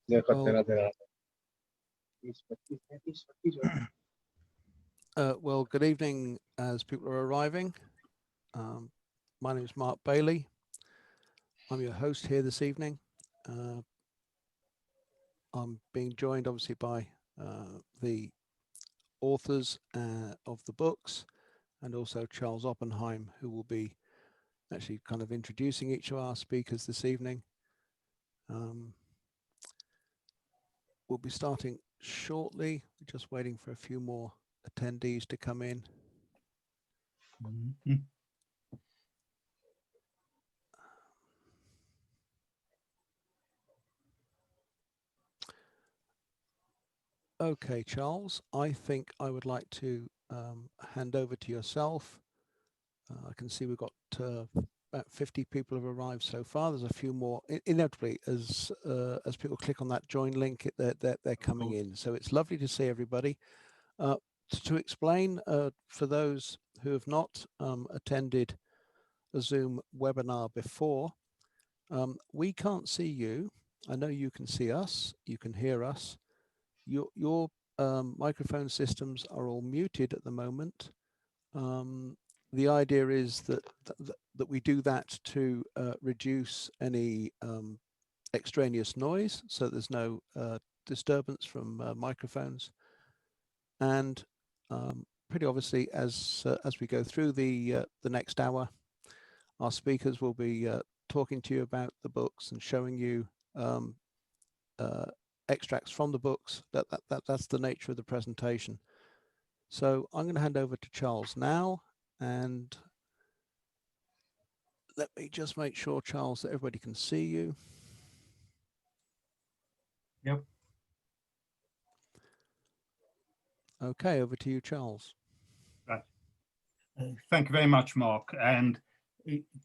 Well, well, good evening as people are arriving. My name is Mark Bailey. I'm your host here this evening. I'm being joined obviously by the authors of the books, and also Charles Oppenheim, who will be actually kind of introducing each of our speakers this evening. We'll be starting shortly. We're just waiting for a few more attendees to come in. Okay, Charles, I think I would like to hand over to yourself. I can see we've got about 50 people have arrived so far. There's a few more. Inevitably, as people click on that join link, they're coming in. So it's lovely to see everybody. To explain, for those who have not attended a Zoom webinar before, we can't see you. I know you can see us, you can hear us. Your microphone systems are all muted at the moment. The idea is that we do that to reduce any extraneous noise, so there's no disturbance from microphones. And pretty obviously, as we go through the next hour, our speakers will be talking to you about the books and showing you extracts from the books. That's the nature of the presentation. So I'm going to hand over to Charles now, and let me just make sure, Charles, that everybody can see you. Yep. Okay, over to you, Charles. Right. Thank you very much, Mark, and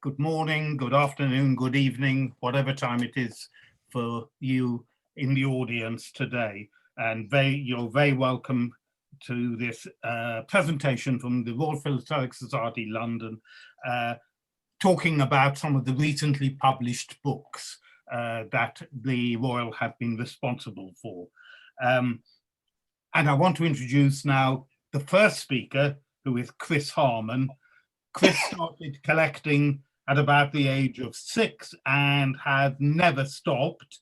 good morning, good afternoon, good evening, whatever time it is for you in the audience today. And you're very welcome to this presentation from the Royal Philatelic Society, London, talking about some of the recently published books that the Royal have been responsible for. And I want to introduce now the first speaker, who is Chris Harman. Chris started collecting at about the age of 6 and has never stopped.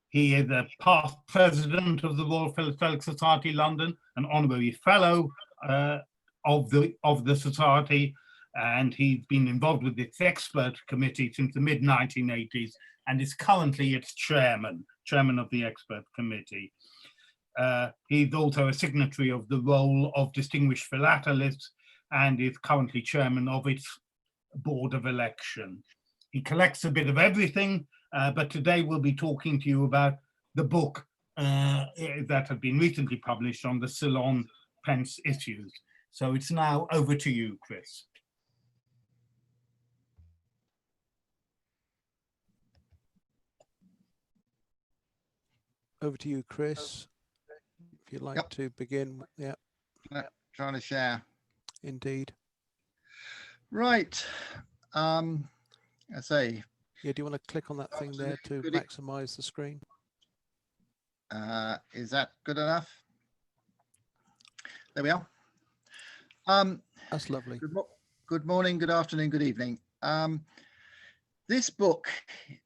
He is a past president of the Royal Philatelic Society, London, an honorary fellow of the society, and he's been involved with its expert committee since the mid-1980s and is currently its chairman of the expert committee. He's also a signatory of the Roll of Distinguished Philatelists and is currently chairman of its board of election. He collects a bit of everything, but today we'll be talking to you about the book that have been recently published on the Ceylon Pence issues. So it's now over to you, Chris. Over to you, Chris. If you'd like to begin. Yeah. Trying to share. Indeed. Right. I say. Yeah, do you want to click on that thing there to maximize the screen? Is that good enough? There we are. That's lovely. Good morning, good afternoon, good evening. This book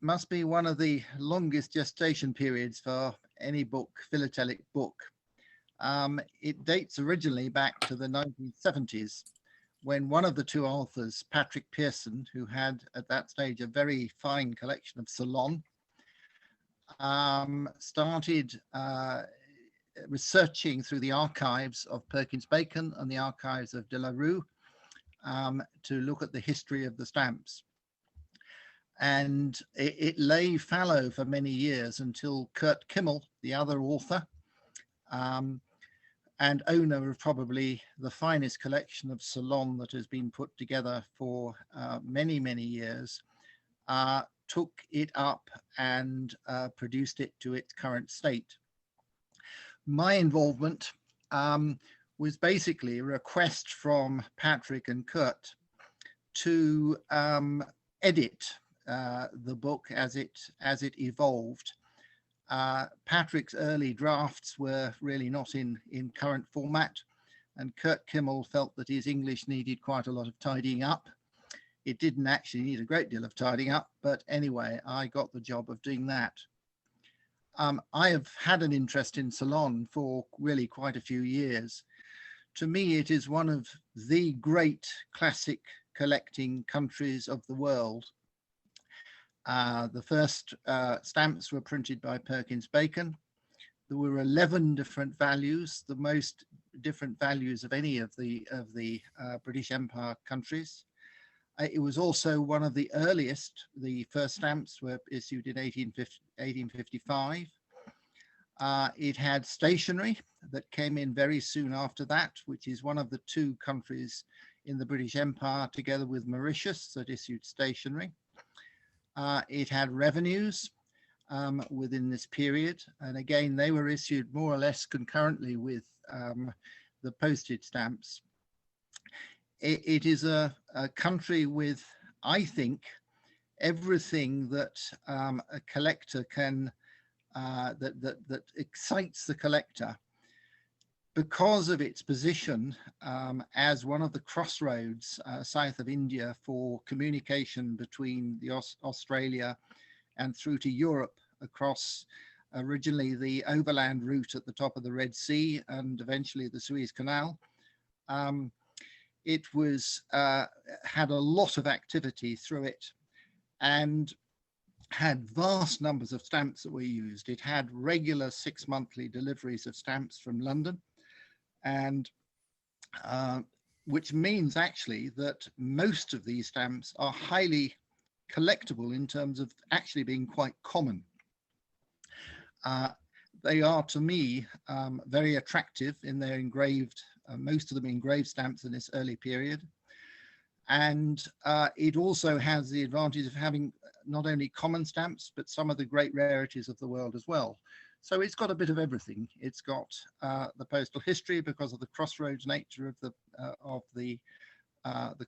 must be one of the longest gestation periods for any book, philatelic book. It dates originally back to the 1970s, when one of the two authors, Patrick Pearson, who had at that stage a very fine collection of Ceylon, started researching through the archives of Perkins Bacon and the archives of De La Rue to look at the history of the stamps. And it lay fallow for many years until Kurt Kimmel, the other author, and owner of probably the finest collection of Ceylon that has been put together for many, many years, took it up and produced it to its current state. My involvement was basically a request from Patrick and Kurt to edit the book as it evolved, Patrick's early drafts were really not in current format, and Kurt Kimmel felt that his English needed quite a lot of tidying up. It didn't actually need a great deal of tidying up, but anyway, I got the job of doing that. I have had an interest in Ceylon for really quite a few years. To me, it is one of the great classic collecting countries of the world. The first stamps were printed by Perkins Bacon. There were 11 different values, the most different values of any of the British Empire countries. It was also one of the earliest. The first stamps were issued in 1855. It had stationery that came in very soon after that, which is one of the two countries in the British Empire, together with Mauritius, that issued stationery. It had revenues within this period, and again, they were issued more or less concurrently with the postage stamps. It is a country with, I think, everything that a collector can, that excites the collector, because of its position as one of the crossroads south of India for communication between the Australia and through to Europe, across originally the overland route at the top of the Red Sea and eventually the Suez Canal. It was had a lot of activity through it and had vast numbers of stamps that were used. It had regular 6-monthly deliveries of stamps from London, and which means actually that most of these stamps are highly collectible in terms of actually being quite common. They are, to me, very attractive in their engraved, most of them engraved stamps in this early period. And it also has the advantage of having not only common stamps, but some of the great rarities of the world as well. So it's got a bit of everything. It's got the postal history because of the crossroads nature of the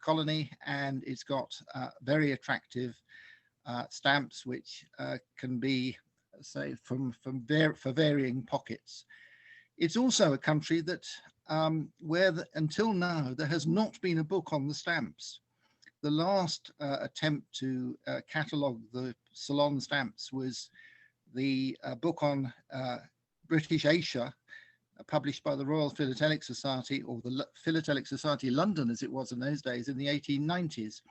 colony, and it's got very attractive stamps which can be, say, for varying pockets. It's also a country that where until now there has not been a book on the stamps. The last attempt to catalogue the Ceylon stamps was the book on British Asia, published by the Royal Philatelic Society, or the Philatelic Society London as it was in those days, in the 1890s.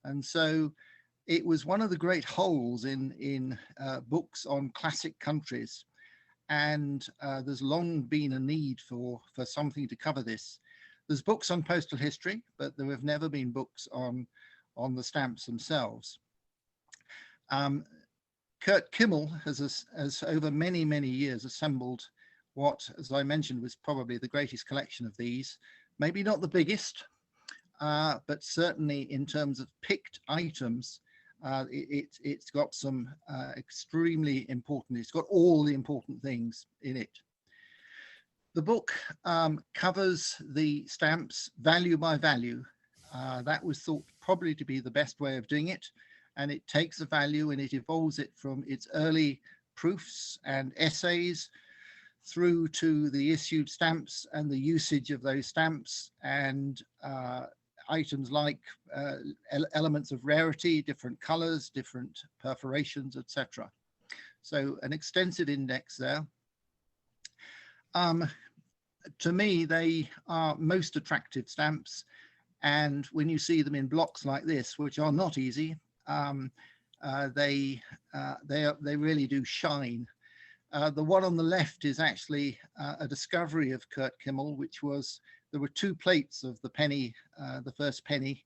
And so it was one of the great holes in books on classic countries. And there's long been a need for something to cover this. There's books on postal history, but there have never been books on the stamps themselves. Kurt Kimmel has over many, many years assembled what, as I mentioned, was probably the greatest collection of these. Maybe not the biggest, but certainly in terms of picked items, it's got some extremely important, it's got all the important things in it. The book covers the stamps value by value. That was thought probably to be the best way of doing it. And it takes a value and it evolves it from its early proofs and essays through to the issued stamps and the usage of those stamps, and items like elements of rarity, different colors, different perforations, etc. So an extensive index there. To me, they are most attractive stamps, and when you see them in blocks like this, which are not easy, they really do shine. The one on the left is actually a discovery of Kurt Kimmel, which was, there were 2 plates of the penny, the first penny,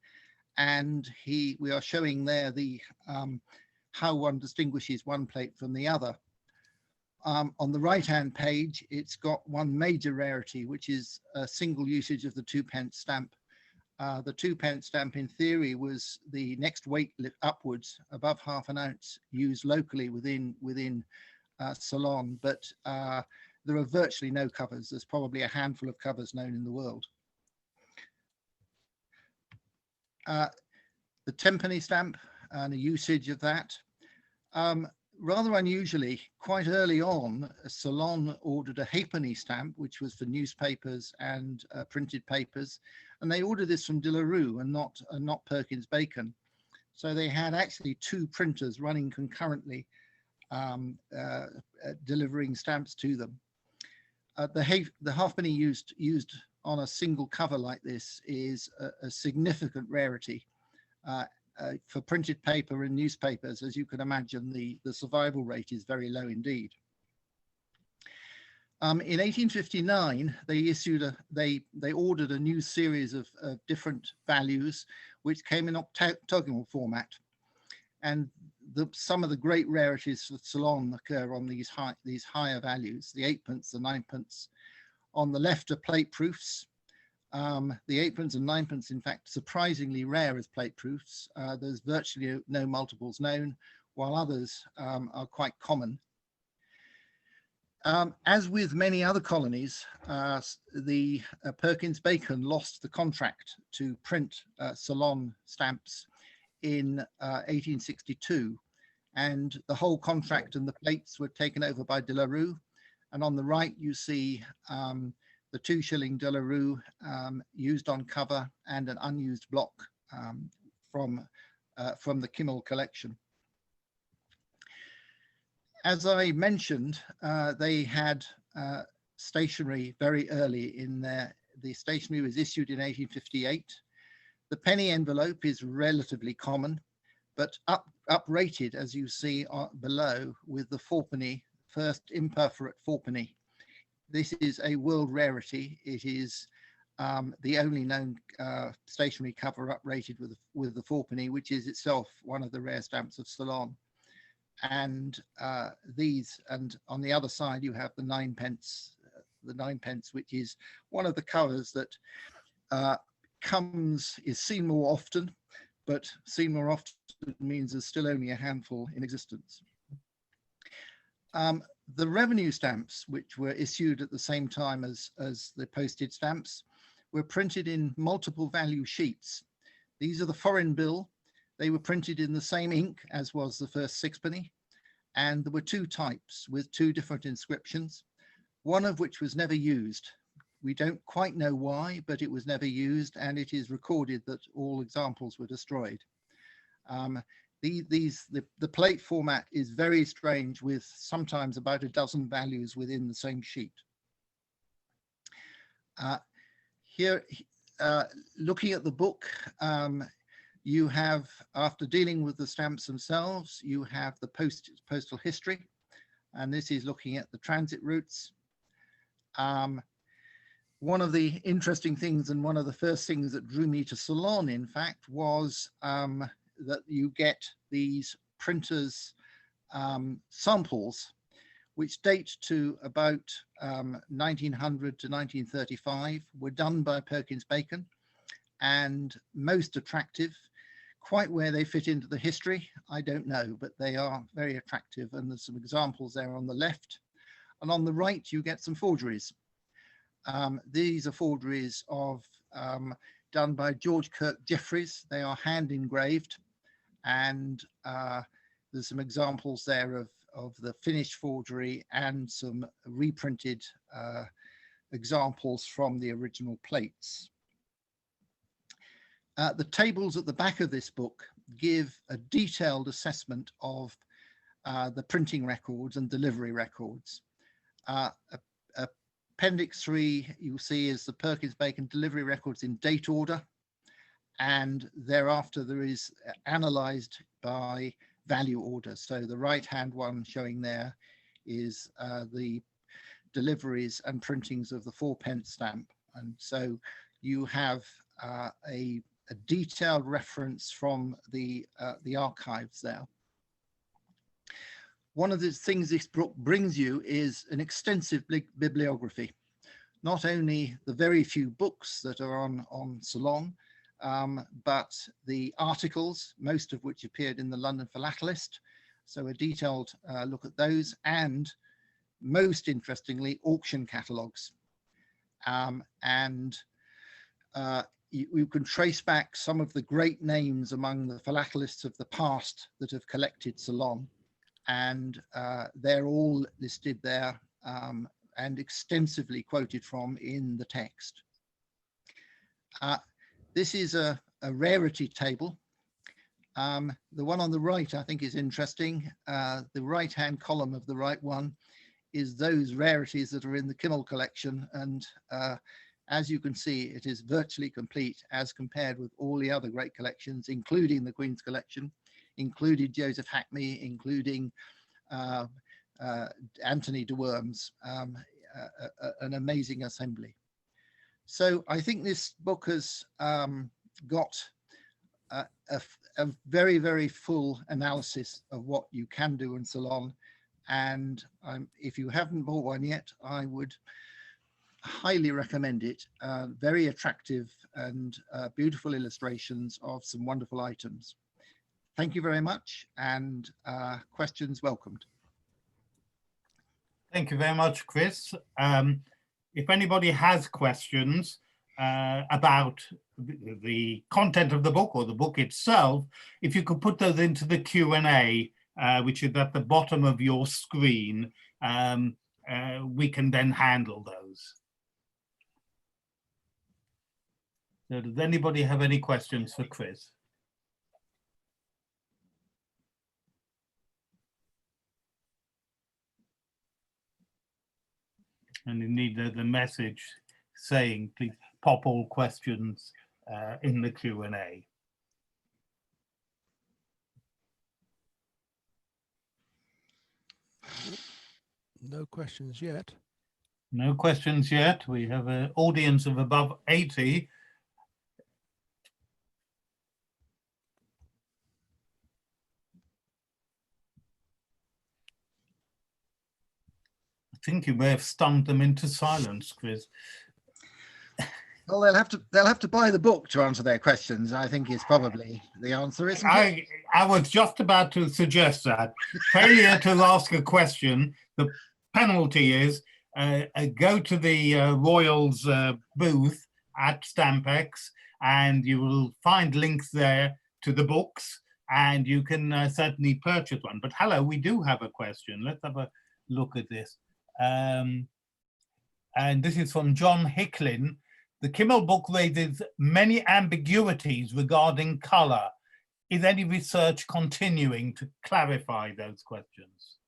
and we are showing there the how one distinguishes one plate from the other. On the right-hand page, it's got one major rarity, which is a single usage of the 2p stamp. The 2p stamp, in theory, was the next weight upwards above ½ an ounce, used locally within Ceylon, but there are virtually no covers. There's probably a handful of covers known in the world. The 10p stamp and a usage of that. rather unusually, quite early on, Ceylon ordered a halfpenny stamp, which was for newspapers and printed papers, and they ordered this from De La Rue and not Perkins Bacon. So they had actually two printers running concurrently, delivering stamps to them. The halfpenny used on a single cover like this is a significant rarity. For printed paper and newspapers, as you can imagine, the survival rate is very low indeed. In 1859, they ordered a new series of different values, which came in octagonal format, and some of the great rarities for Ceylon occur on these higher values: the 8pence, the 9pence. On the left are plate proofs. The 8pence and 9pence, in fact, surprisingly rare as plate proofs. There's virtually no multiples known, while others are quite common. As with many other colonies, the Perkins Bacon lost the contract to print Ceylon stamps in 1862, and the whole contract and the plates were taken over by De La Rue. And on the right, you see the 2-shilling De La Rue used on cover and an unused block from the Kimmel collection. As I mentioned, they had stationery very early in the stationery was issued in 1858. The penny envelope is relatively common, but uprated, as you see below, with the 4penny, first imperforate 4penny. This is a world rarity. It is the only known stationery cover uprated with the 4penny, which is itself one of the rare stamps of Ceylon. And and on the other side you have the 9pence, which is one of the colours that is seen more often, but seen more often means there's still only a handful in existence. The revenue stamps, which were issued at the same time as the postage stamps, were printed in multiple value sheets. These are the foreign bill. They were printed in the same ink as was the first 6penny, and there were two types with two different inscriptions, one of which was never used. We don't quite know why, but it was never used, and it is recorded that all examples were destroyed. The plate format is very strange, with sometimes about a dozen values within the same sheet. Here, looking at the book, you have, after dealing with the stamps themselves, you have the postal history, and this is looking at the transit routes. One of the interesting things, and one of the first things that drew me to Ceylon, in fact, was that you get these printers' samples, which date to about 1900 to 1935, were done by Perkins Bacon, and most attractive. Quite where they fit into the history, I don't know, but they are very attractive, and there's some examples there on the left. And on the right, you get some forgeries. These are forgeries done by George Kirk Jeffreys. They are hand engraved, and there's some examples there of the finished forgery and some reprinted examples from the original plates. The tables at the back of this book give a detailed assessment of the printing records and delivery records. Appendix 3, you'll see, is the Perkins Bacon delivery records in date order, and thereafter there is analysed by value order. So the right-hand one showing there is the deliveries and printings of the 4pence stamp, and so you have a detailed reference from the archives there. One of the things this book brings you is an extensive bibliography, not only the very few books that are on Ceylon, but the articles, most of which appeared in the London Philatelist. So a detailed look at those, and most interestingly, auction catalogues. You can trace back some of the great names among the philatelists of the past that have collected Ceylon. and they're all listed there and extensively quoted from in the text. This is a rarity table. The one on the right, I think, is interesting. The right-hand column of the right one is those rarities that are in the Kimmel collection. And as you can see, it is virtually complete as compared with all the other great collections, including the Queen's collection, including Joseph Hackney, including Anthony de Worms, an amazing assembly. So I think this book has got a very, very full analysis of what you can do in Ceylon. And if you haven't bought one yet, I would highly recommend it. Very attractive and beautiful illustrations of some wonderful items. Thank you very much, and questions welcomed. Thank you very much, Chris. If anybody has questions about the content of the book or the book itself, if you could put those into the Q&A, which is at the bottom of your screen, we can then handle those. So does anybody have any questions for Chris? And you need the message saying, please pop all questions in the Q&A. No questions yet. No questions yet. We have an audience of above 80. I think you may have stunned them into silence, Chris. Well, they'll have to buy the book to answer their questions, I think, is probably the answer, isn't it? I was just about to suggest that. Failure to ask a question, the penalty is go to the Royals booth at Stampex, and you will find links there to the books, and you can certainly purchase one. But hello, we do have a question. Let's have a look at this. And this is from John Hicklin. The Kimmel book raises many ambiguities regarding colour. Is any research continuing to clarify those questions?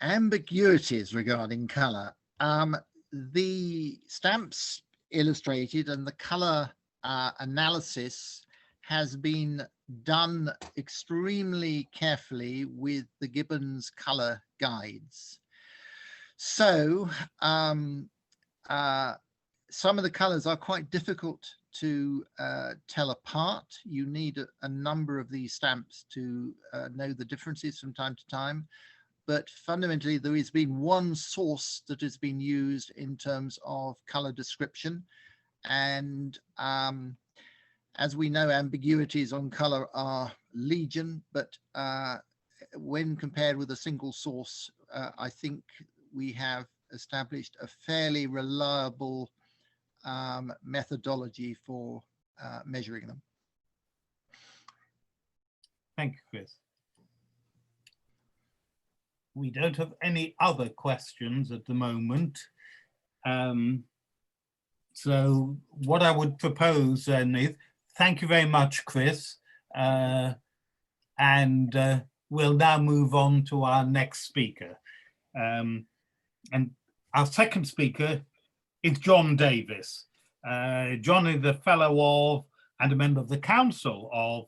Ambiguities regarding colour. The stamps illustrated and the colour analysis has been done extremely carefully with the Gibbons colour guides. So some of the colours are quite difficult to tell apart. You need a number of these stamps to know the differences from time to time. But fundamentally, there has been one source that has been used in terms of colour description. And as we know, ambiguities on colour are legion, but when compared with a single source, I think we have established a fairly reliable methodology for measuring them. Thank you, Chris. We don't have any other questions at the moment. So what I would propose then is, thank you very much, Chris. And we'll now move on to our next speaker. And our second speaker is John Davies. John is a fellow of and a member of the council of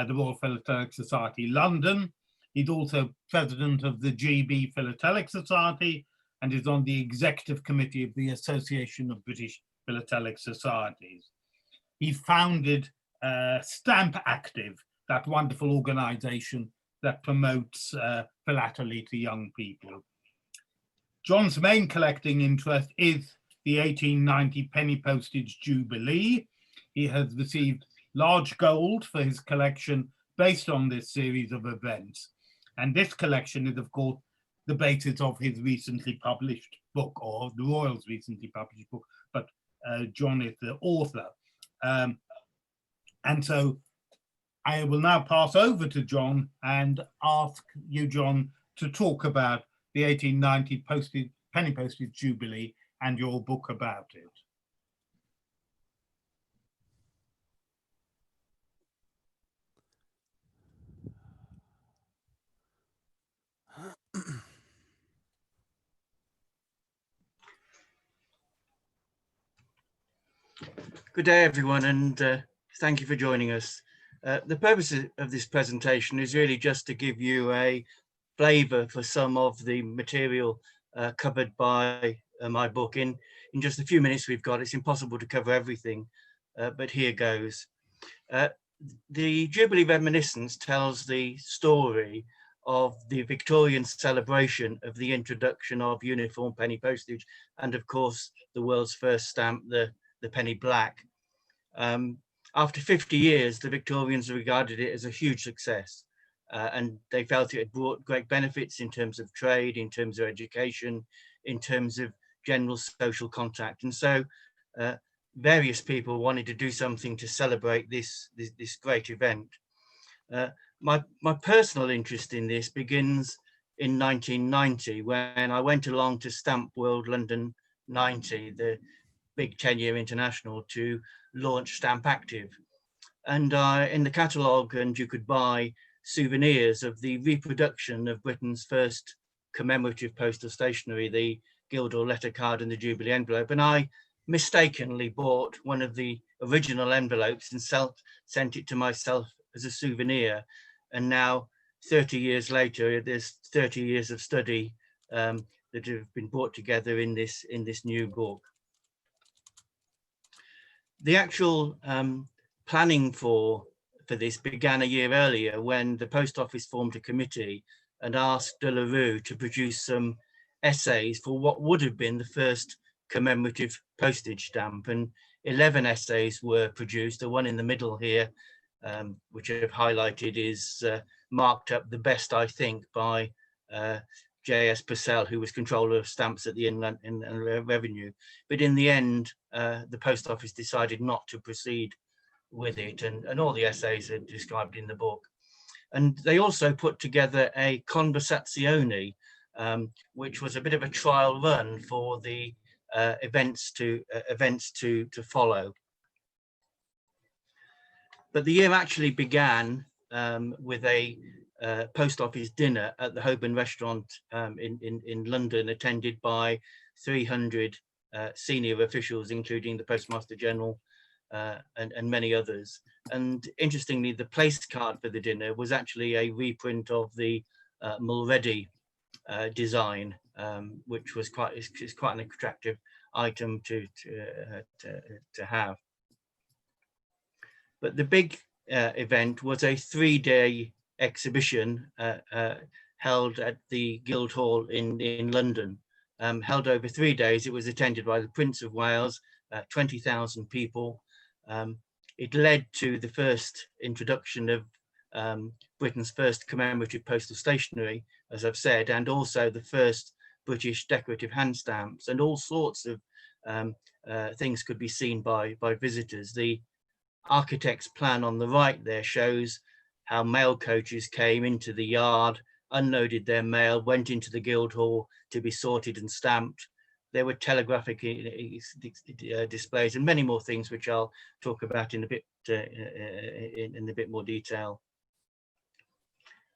the Royal Philatelic Society, London. He's also president of the GB Philatelic Society and is on the executive committee of the Association of British Philatelic Societies. He founded Stamp Active, that wonderful organisation that promotes philately to young people. John's main collecting interest is the 1890 Penny Postage Jubilee. He has received large gold for his collection based on this series of events. And this collection is, of course, the basis of his recently published book, or the Royals' recently published book, but John is the author. And so I will now pass over to John and ask you, John, to talk about the 1890 Penny Postage Jubilee and your book about it. Good day, everyone, and thank you for joining us. The purpose of this presentation is really just to give you a flavour for some of the material covered by my book. In just a few minutes we've got, it's impossible to cover everything, but here goes. The Jubilee Reminiscence tells the story of the Victorian celebration of the introduction of uniform penny postage and, of course, the world's first stamp, the penny black. After 50 years, the Victorians regarded it as a huge success, and they felt it had brought great benefits in terms of trade, in terms of education, in terms of general social contact. And so various people wanted to do something to celebrate this great event. My personal interest in this begins in 1990, when I went along to Stamp World London 90, the big 10-year international, to launch Stamp Active. And in the catalogue, and you could buy souvenirs of the reproduction of Britain's first commemorative postal stationery, the Guildhall letter card and the Jubilee envelope. And I mistakenly bought one of the original envelopes and sent it to myself as a souvenir. And now, 30 years later, there's 30 years of study that have been brought together in this new book. The actual planning for this began a year earlier, when the Post Office formed a committee and asked De La Rue to produce some essays for what would have been the first commemorative postage stamp. And 11 essays were produced. The one in the middle here, which I've highlighted, is marked up the best, I think, by J.S. Purcell, who was controller of stamps at the Inland Revenue. But in the end, the Post Office decided not to proceed with it, and all the essays are described in the book. And they also put together a Conversazione, which was a bit of a trial run for the events to follow. But the year actually began with a Post Office dinner at the Holborn restaurant in London, attended by 300 senior officials, including the Postmaster General and many others. And interestingly, the place card for the dinner was actually a reprint of the Mulready design, which was quite an attractive item to have. But the big event was a 3-day exhibition held at the Guildhall in London. Held over 3 days. It was attended by the Prince of Wales, 20,000 people. It led to the first introduction of Britain's first commemorative postal stationery, as I've said, and also the first British decorative hand stamps, and all sorts of things could be seen by visitors. The architect's plan on the right there shows how mail coaches came into the yard, unloaded their mail, went into the Guildhall to be sorted and stamped. There were telegraphic displays and many more things, which I'll talk about in a bit more detail.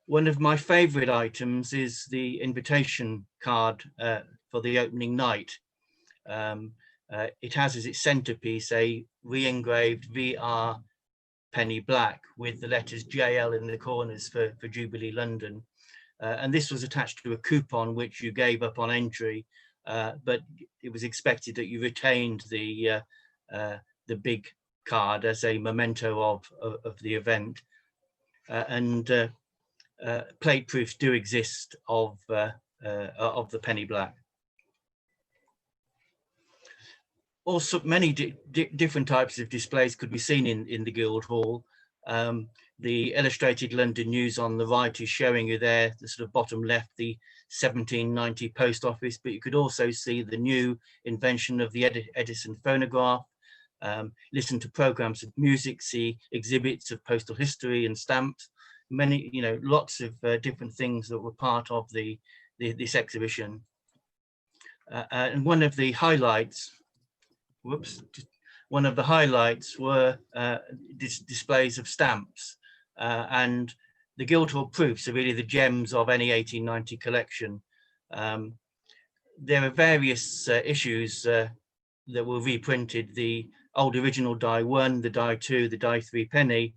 One of my favorite items is the invitation card for the opening night. It has as its centerpiece a re-engraved VR penny black with the letters JL in the corners for Jubilee London. And this was attached to a coupon which you gave up on entry, but it was expected that you retained the big card as a memento of the event. And plate proofs do exist of the penny black. Also, many different types of displays could be seen in the Guildhall. The Illustrated London News on the right is showing you there, the sort of bottom left, the 1790 Post Office, but you could also see the new invention of the Edison phonograph, listen to programs of music, see exhibits of postal history and stamps, many, lots of different things that were part of this exhibition. And one of the highlights, were displays of stamps, and the Guildhall Proofs are really the gems of any 1890 collection. There are various issues that were reprinted: the old original die 1, the die 2, the die 3 penny,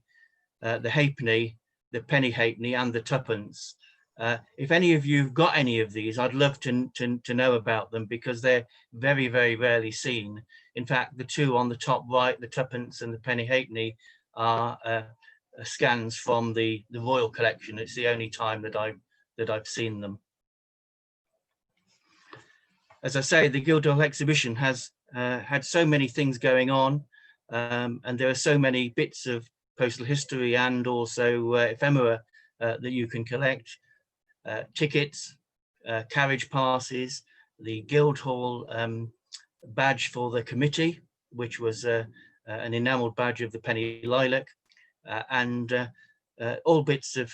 the halfpenny, the penny halfpenny, and the tuppence. If any of you have got any of these, I'd love to know about them, because they're very, very rarely seen. In fact, the two on the top right, the tuppence and the penny halfpenny, are scans from the Royal collection. It's the only time that I've seen them. As I say, the Guildhall Exhibition has had so many things going on, and there are so many bits of postal history and also ephemera that you can collect. Tickets, carriage passes, the Guildhall badge for the committee, which was an enamelled badge of the penny lilac, and all bits of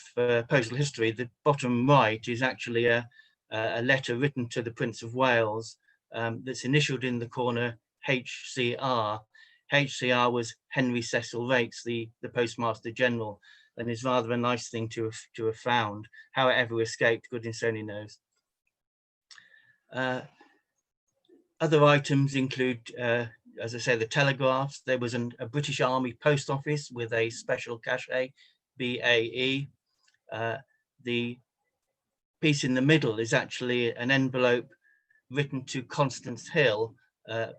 postal history. The bottom right is actually a letter written to the Prince of Wales that's initialed in the corner HCR. HCR was Henry Cecil Raikes, the Postmaster General, and is rather a nice thing to have found. How it ever escaped, goodness only knows. Other items include, as I say, the telegraphs. There was a British Army post office with a special cachet, BAE. The piece in the middle is actually an envelope written to Constance Hill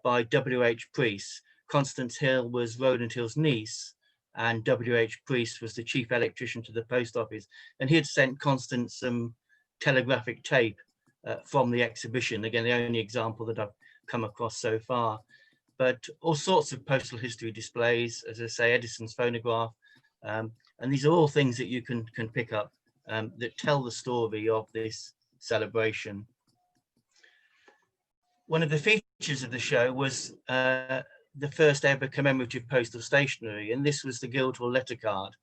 by W.H. Preece. Constance Hill was Rowland Hill's niece, and W.H. Preece was the chief electrician to the post office. And he had sent Constance some telegraphic tape from the exhibition. Again, the only example that I've come across so far. But all sorts of postal history displays, as I say, Edison's phonograph. And these are all things that you can pick up that tell the story of this celebration. One of the features of the show was the first ever commemorative postal stationery, and this was the Guildhall letter card.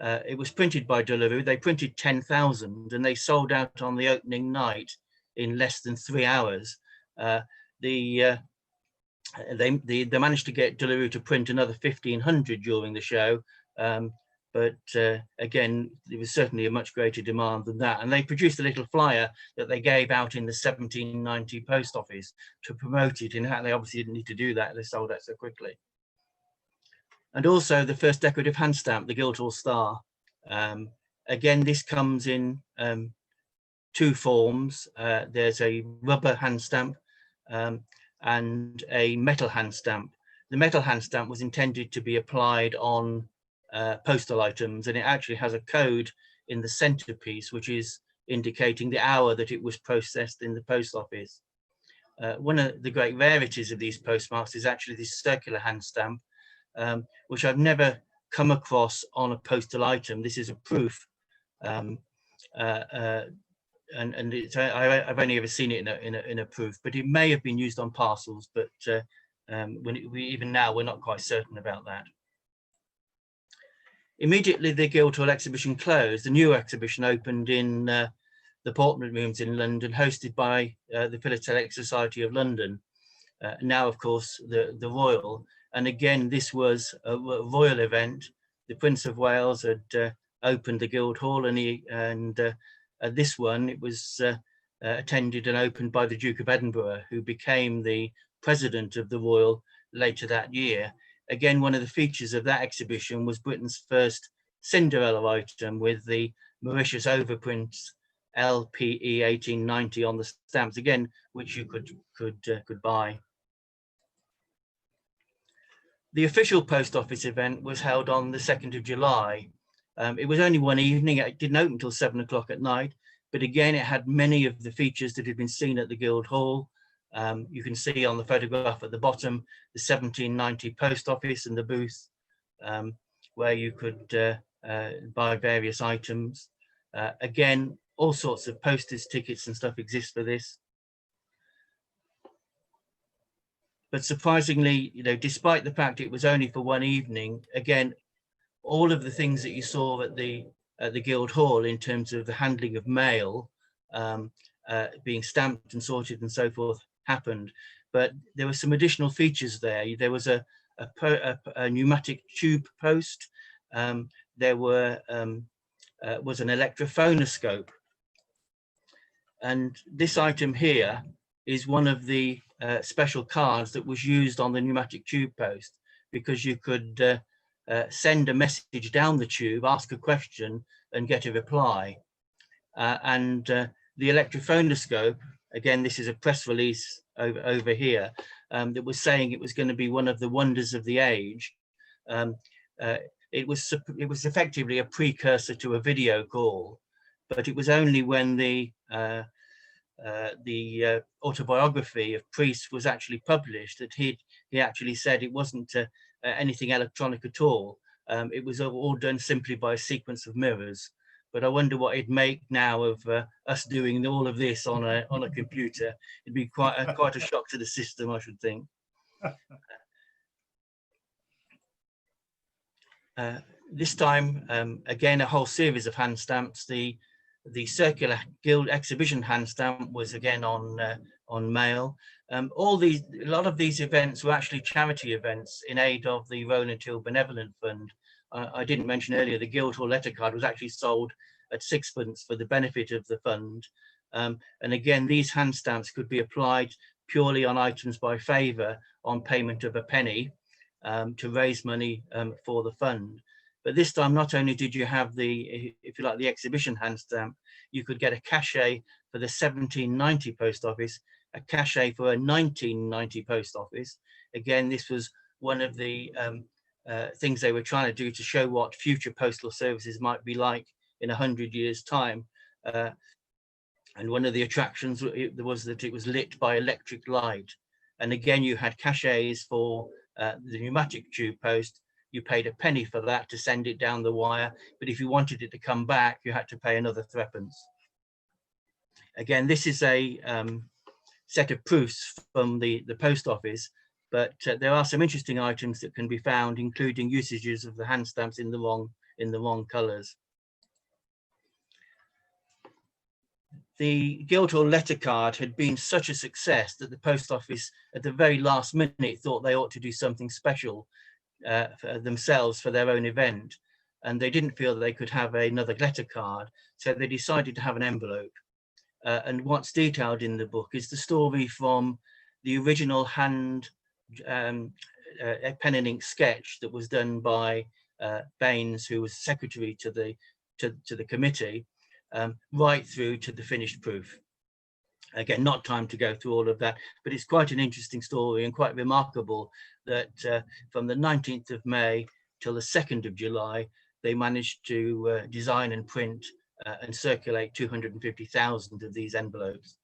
It was printed by De La Rue. They printed 10,000 and they sold out on the opening night in less than 3 hours. They managed to get De La Rue to print another 1,500 during the show, but again, there was certainly a much greater demand than that. And they produced a little flyer that they gave out in the 1790 post office to promote it. In fact, they obviously didn't need to do that. They sold out so quickly. And also the first decorative hand stamp, the Guildhall Star. Again, this comes in two forms. There's a rubber hand stamp and a metal hand stamp. The metal hand stamp was intended to be applied on postal items, and it actually has a code in the centerpiece which is indicating the hour that it was processed in the post office. One of the great rarities of these postmarks is actually this circular hand stamp, which I've never come across on a postal item. This is a proof, and I've only ever seen it in a proof, but it may have been used on parcels, but even now we're not quite certain about that. Immediately the Guildhall exhibition closed, the new exhibition opened in the Portman Rooms in London, hosted by the Philatelic Society of London, now of course the Royal. And again, this was a royal event. The Prince of Wales had opened the Guildhall, and this one, it was attended and opened by the Duke of Edinburgh, who became the president of the Royal later that year. Again, one of the features of that exhibition was Britain's first Cinderella item with the Mauritius overprints LPE 1890 on the stamps, again, which you could buy. The official post office event was held on the 2nd of July. It was only one evening. It didn't open until 7 o'clock at night, but again, it had many of the features that had been seen at the Guildhall. You can see on the photograph at the bottom, the 1790 post office and the booth where you could buy various items. Again, all sorts of posters, tickets and stuff exist for this. But surprisingly, despite the fact it was only for one evening, again, all of the things that you saw at the Guildhall in terms of the handling of mail, being stamped and sorted and so forth, happened. But there were some additional features there. There was a pneumatic tube post. There was an electrophonoscope. And this item here is one of the special cards that was used on the pneumatic tube post, because you could send a message down the tube, ask a question, and get a reply. And the electrophonoscope, again, this is a press release over here, that was saying it was going to be one of the wonders of the age. It was effectively a precursor to a video call, but it was only when the autobiography of Priest was actually published that he actually said it wasn't anything electronic at all. It was all done simply by a sequence of mirrors. But I wonder what it'd make now of us doing all of this on a computer. It'd be quite a shock to the system, I should think. This time, again, a whole series of hand stamps. The circular Guild Exhibition hand stamp was again on mail. A lot of these events were actually charity events in aid of the Roland Hill Benevolent Fund. I didn't mention earlier, the Guildhall letter card was actually sold at 6p for the benefit of the fund. And again, these hand stamps could be applied purely on items by favour on payment of a penny to raise money for the fund. But this time, not only did you have the, if you like, the exhibition hand stamp, you could get a cachet for the 1790 post office, a cachet for a 1990 post office. Again, this was one of the things they were trying to do to show what future postal services might be like in 100 years' time. And one of the attractions was that it was lit by electric light. And again, you had cachets for the pneumatic tube post. You paid a penny for that to send it down the wire, but if you wanted it to come back, you had to pay another 3p. Again, this is a set of proofs from the post office, but there are some interesting items that can be found, including usages of the hand stamps in the wrong colours. The Guildhall letter card had been such a success that the post office, at the very last minute, thought they ought to do something special for themselves for their own event, and they didn't feel that they could have another letter card, so they decided to have an envelope. And what's detailed in the book is the story from the original hand pen and ink sketch that was done by Baines, who was secretary to the committee, right through to the finished proof. Again, not time to go through all of that, but it's quite an interesting story and quite remarkable that from the 19th of May till the 2nd of July, they managed to design and print and circulate 250,000 of these envelopes.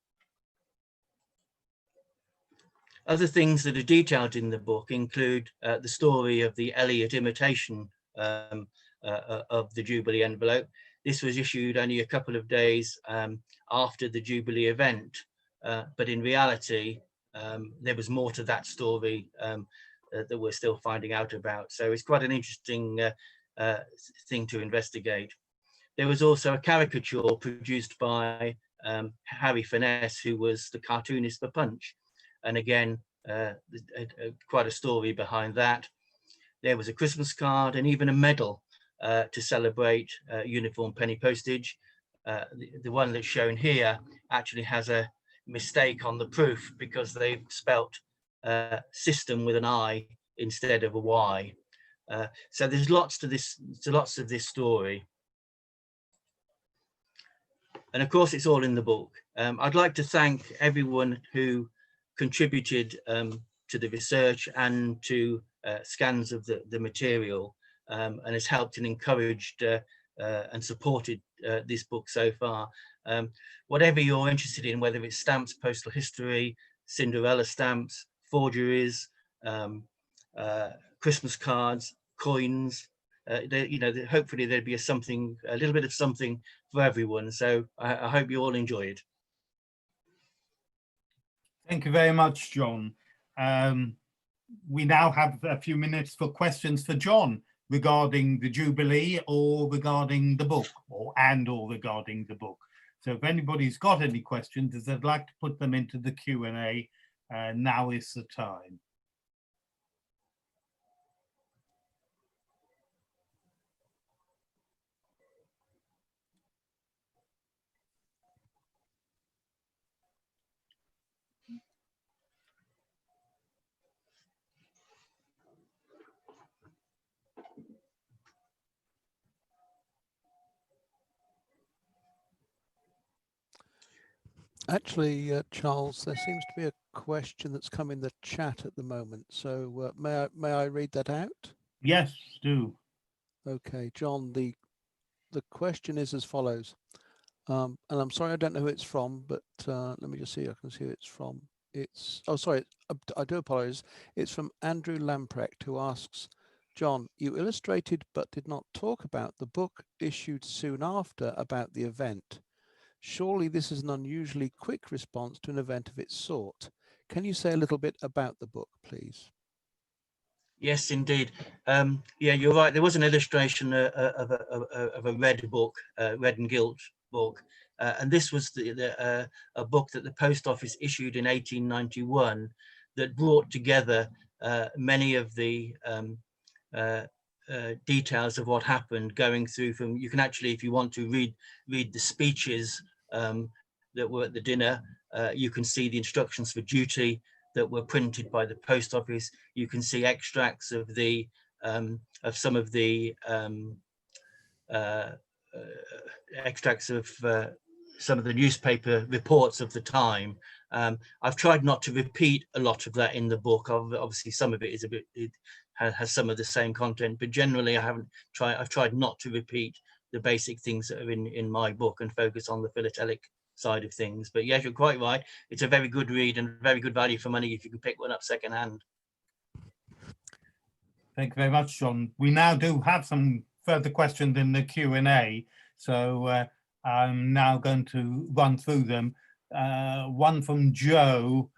Other things that are detailed in the book include the story of the Elliot imitation of the Jubilee envelope. This was issued only a couple of days after the Jubilee event, but in reality, there was more to that story that we're still finding out about. So it's quite an interesting thing to investigate. There was also a caricature produced by Harry Finesse, who was the cartoonist for Punch. And again, quite a story behind that. There was a Christmas card and even a medal to celebrate uniform penny postage. The one that's shown here actually has a mistake on the proof because they've spelt system with an I instead of a Y. So there's lots of this story. And of course, it's all in the book. I'd like to thank everyone who contributed to the research and to scans of the material, and has helped and encouraged and supported this book so far. Whatever you're interested in, whether it's stamps, postal history, Cinderella stamps, forgeries, Christmas cards, coins, hopefully there'd be a little bit of something for everyone. So I hope you all enjoy it. Thank you very much, John. we now have a few minutes for questions for John regarding the Jubilee or regarding the book, or regarding the book. So if anybody's got any questions, if they'd like to put them into the Q&A, now is the time. Actually, Charles, there seems to be a question that's come in the chat at the moment. So may I read that out? Yes, do. Okay, John, the question is as follows. And I'm sorry, I don't know who it's from, but let me just see. I can see who it's from. It's, oh, sorry, I do apologize. It's from Andrew Lamprecht, who asks, John, you illustrated but did not talk about the book issued soon after about the event. Surely this is an unusually quick response to an event of its sort. Can you say a little bit about the book, please? Yes, indeed. Yeah, you're right. There was an illustration of a red book, red and gilt book. And this was a book that the post office issued in 1891 that brought together many of the details of what happened, going through from, you can actually, if you want to read the speeches that were at the dinner, you can see the instructions for duty that were printed by the post office. You can see extracts of the some of the extracts of some of the newspaper reports of the time. I've tried not to repeat a lot of that in the book. Obviously, some of it is a bit, it has some of the same content, but generally I've tried not to repeat the basic things that are in my book and focus on the philatelic side of things. But yes, you're quite right. It's a very good read and very good value for money if you can pick one up secondhand. Thank you very much, John. We now do have some further questions in the Q&A, so I'm now going to run through them. One from Joe: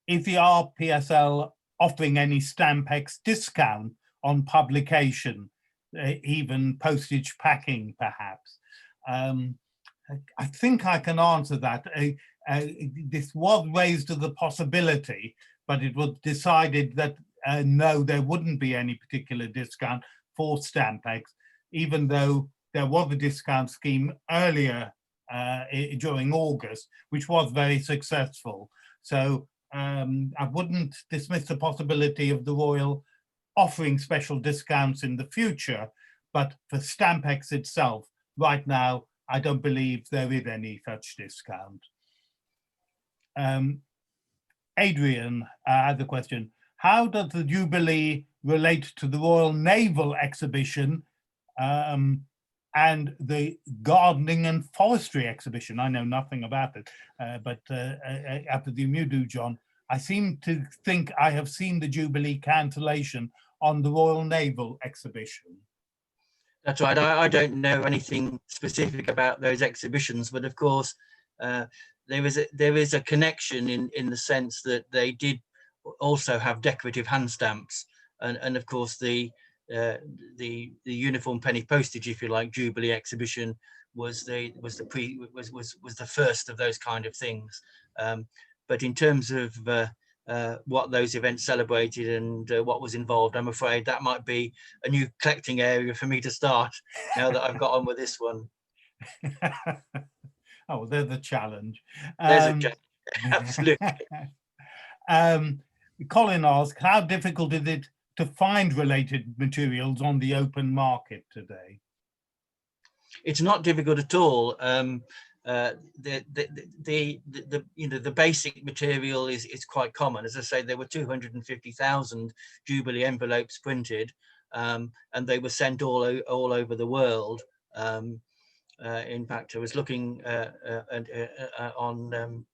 is the FRPSL offering any Stampex discount on publication, even postage packing, perhaps? I think I can answer that. This was raised as a possibility, but it was decided that no, there wouldn't be any particular discount for Stampex, even though there was a discount scheme earlier during August, which was very successful. So I wouldn't dismiss the possibility of the Royal offering special discounts in the future, but for Stampex itself, right now, I don't believe there is any such discount. Adrian has a question. How does the Jubilee relate to the Royal Naval Exhibition and the Gardening and Forestry Exhibition? I know nothing about it, but I presume you do, John. I seem to think I have seen the Jubilee cancellation on the Royal Naval Exhibition. That's right. I don't know anything specific about those exhibitions, but of course, there is a connection in the sense that they did also have decorative hand stamps, and of course the uniform penny postage, if you like, Jubilee exhibition was the first of those kind of things. But in terms of what those events celebrated and what was involved, I'm afraid that might be a new collecting area for me to start now that I've got on with this one. Oh, there's a challenge. There's a challenge. Absolutely. Colin asks, how difficult is it to find related materials on the open market today? It's not difficult at all. The basic material is quite common. As I say, there were 250,000 Jubilee envelopes printed, and they were sent all over the world. In fact, I was looking on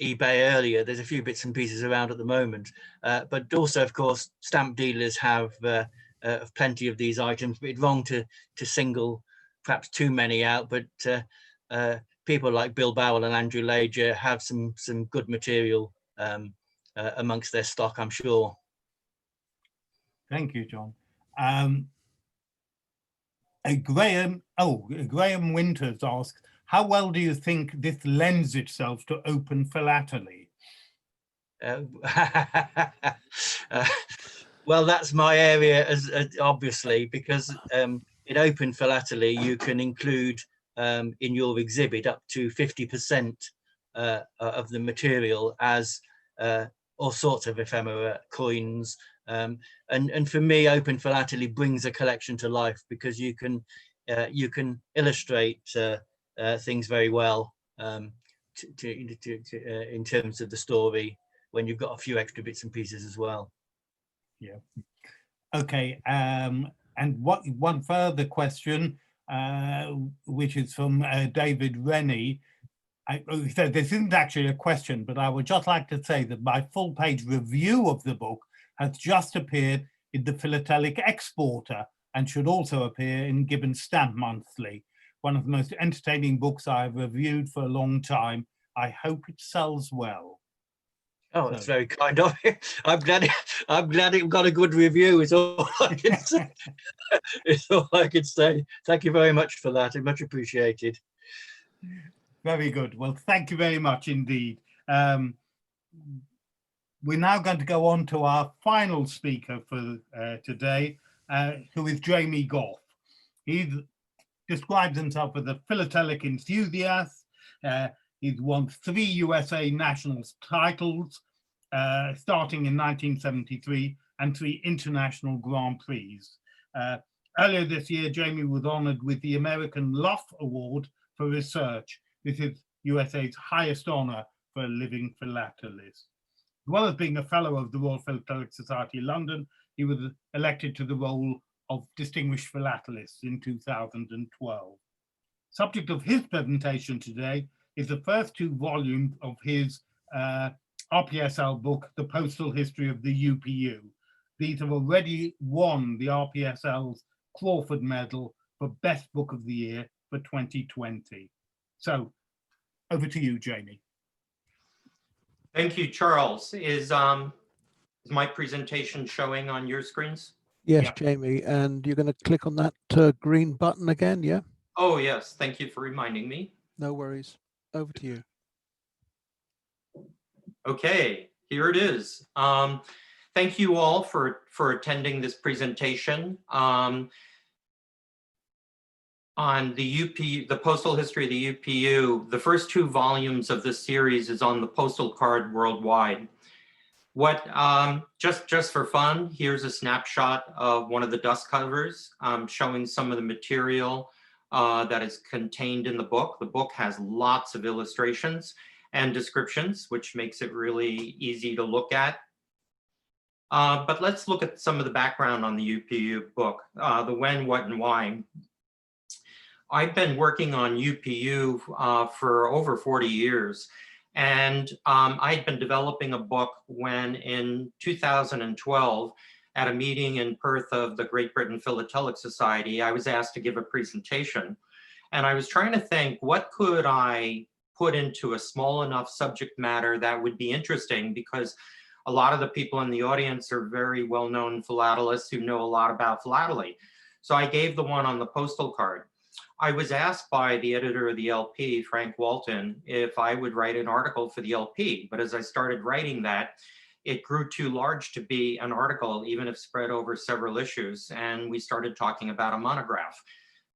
eBay earlier. There's a few bits and pieces around at the moment, but also, of course, stamp dealers have plenty of these items. But it's wrong to single perhaps too many out, but people like Bill Bowell and Andrew Lager have some good material amongst their stock, I'm sure. Thank you, John. Graham Winters asks, how well do you think this lends itself to open philately? Well, that's my area, as obviously, because in open philately you can include in your exhibit up to 50% of the material as all sorts of ephemera, coins, and for me, open philately brings a collection to life because you can illustrate things very well in terms of the story when you've got a few extra bits and pieces as well. Yeah. Okay. And one further question, which is from David Rennie. So this isn't actually a question, but I would just like to say that my full-page review of the book has just appeared in the Philatelic Exporter and should also appear in Gibbon Stamp Monthly. One of the most entertaining books I've reviewed for a long time. I hope it sells well. Oh, that's very kind of you. I'm glad it got a good review. Is all I can say. It's all I can say. Thank you very much for that. It's much appreciated. Very good. Well, thank you very much indeed. We're now going to go on to our final speaker for today, who is Jamie Goff. He describes himself as a philatelic enthusiast. He's won 3 USA Nationals titles, starting in 1973, and 3 international Grand Prix. Earlier this year, Jamie was honored with the American Luff Award for Research. This is USA's highest honor for a living philatelist. As well as being a fellow of the Royal Philatelic Society London, he was elected to the role of Distinguished Philatelist in 2012. Subject of his presentation today is the first 2 volumes of his RPSL book, The Postal History of the UPU. These have already won the RPSL's Crawford Medal for Best Book of the Year for 2020. So, over to you, Jamie. Thank you, Charles. Is my presentation showing on your screens? Yes, Yeah. Jamie, and you're going to click on that green button again, yeah? Oh, yes. Thank you for reminding me. No worries. Over to you. Okay, here it is. Thank you all for attending this presentation on the UPU, the postal history of the UPU. The first 2 volumes of this series is on the postal card worldwide. What just for fun, here's a snapshot of one of the dust covers showing some of the material that is contained in the book. The book has lots of illustrations and descriptions, which makes it really easy to look at. But let's look at some of the background on the UPU book, the when, what, and why. I've been working on UPU for over 40 years, and I'd been developing a book when in 2012, at a meeting in Perth of the Great Britain Philatelic Society, I was asked to give a presentation. And I was trying to think, what could I put into a small enough subject matter that would be interesting, because a lot of the people in the audience are very well-known philatelists who know a lot about philately. So I gave the one on the postal card. I was asked by the editor of the LP, Frank Walton, if I would write an article for the LP. But as I started writing that, it grew too large to be an article, even if spread over several issues. And we started talking about a monograph.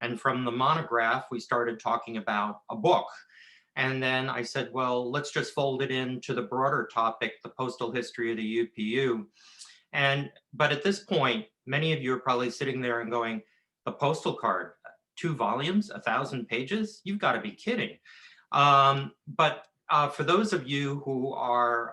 And from the monograph, we started talking about a book. And then I said, well, let's just fold it into the broader topic, the postal history of the UPU. But at this point, many of you are probably sitting there and going, the postal card, 2 volumes, 1,000 pages? You've got to be kidding. But for those of you who are,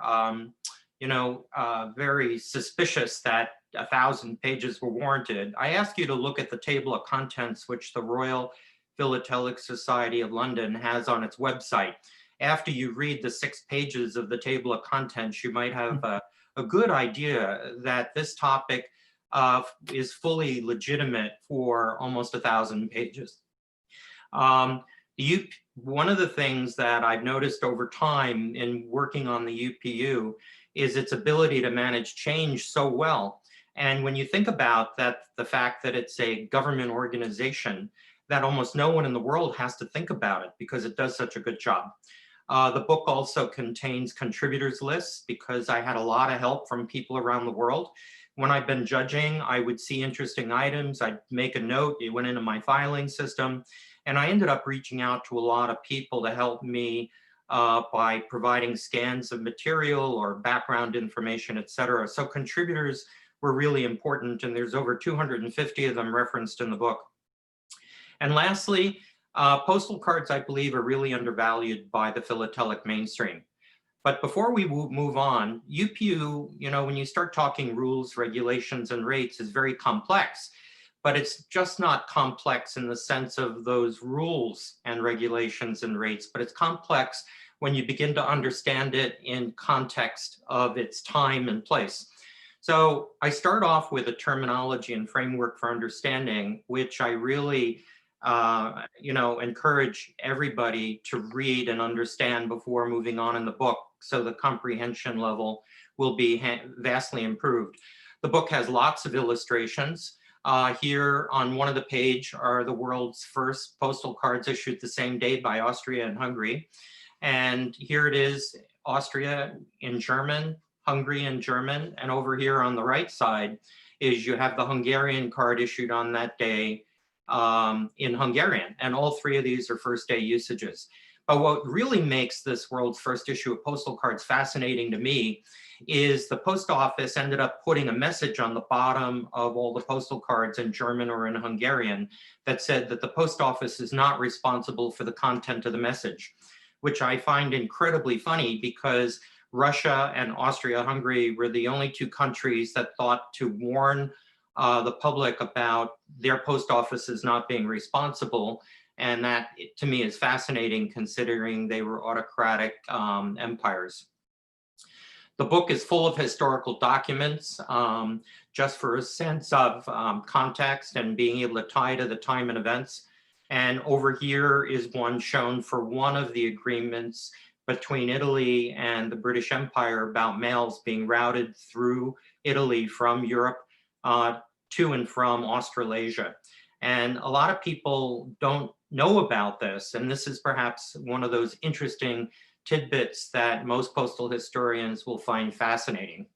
very suspicious that 1,000 pages were warranted, I ask you to look at the table of contents which the Royal Philatelic Society of London has on its website. After you read the 6 pages of the table of contents, you might have a good idea that this topic is fully legitimate for almost 1,000 pages. One of the things that I've noticed over time in working on the UPU is its ability to manage change so well. And when you think about that, the fact that it's a government organization, that almost no one in the world has to think about it because it does such a good job. The book also contains contributors lists because I had a lot of help from people around the world. When I've been judging, I would see interesting items, I'd make a note, it went into my filing system, and I ended up reaching out to a lot of people to help me by providing scans of material or background information, etc. So contributors were really important, and there's over 250 of them referenced in the book. And lastly, postal cards, I believe, are really undervalued by the philatelic mainstream. But before we move on, UPU, you know, when you start talking rules, regulations, and rates, is very complex. But it's just not complex in the sense of those rules and regulations and rates, but it's complex when you begin to understand it in context of its time and place. So I start off with a terminology and framework for understanding, which I really encourage everybody to read and understand before moving on in the book, so the comprehension level will be vastly improved. The book has lots of illustrations. Here on one of the page are the world's first postal cards issued the same day by Austria and Hungary. And here it is, Austria in German, Hungary in German, and over here on the right side is you have the Hungarian card issued on that day in Hungarian, and all three of these are first day usages. But what really makes this world's first issue of postal cards fascinating to me is the post office ended up putting a message on the bottom of all the postal cards in German or in Hungarian that said that the post office is not responsible for the content of the message, which I find incredibly funny because Russia and Austria-Hungary were the only two countries that thought to warn the public about their post offices not being responsible. And that, to me, is fascinating considering they were autocratic empires. The book is full of historical documents, just for a sense of context and being able to tie to the time and events. And over here is one shown for one of the agreements between Italy and the British Empire about mails being routed through Italy from Europe to and from Australasia. And a lot of people don't know about this, and this is perhaps one of those interesting tidbits that most postal historians will find fascinating.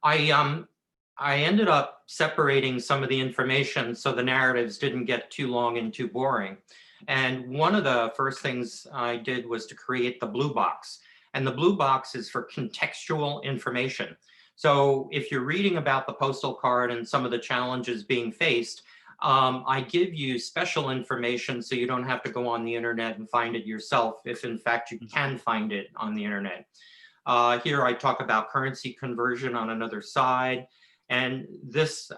I ended up separating some of the information so the narratives didn't get too long and too boring. And one of the first things I did was to create the blue box. And the blue box is for contextual information. So if you're reading about the postal card and some of the challenges being faced, I give you special information so you don't have to go on the internet and find it yourself, if in fact you can find it on the internet. Here I talk about currency conversion on another side. And this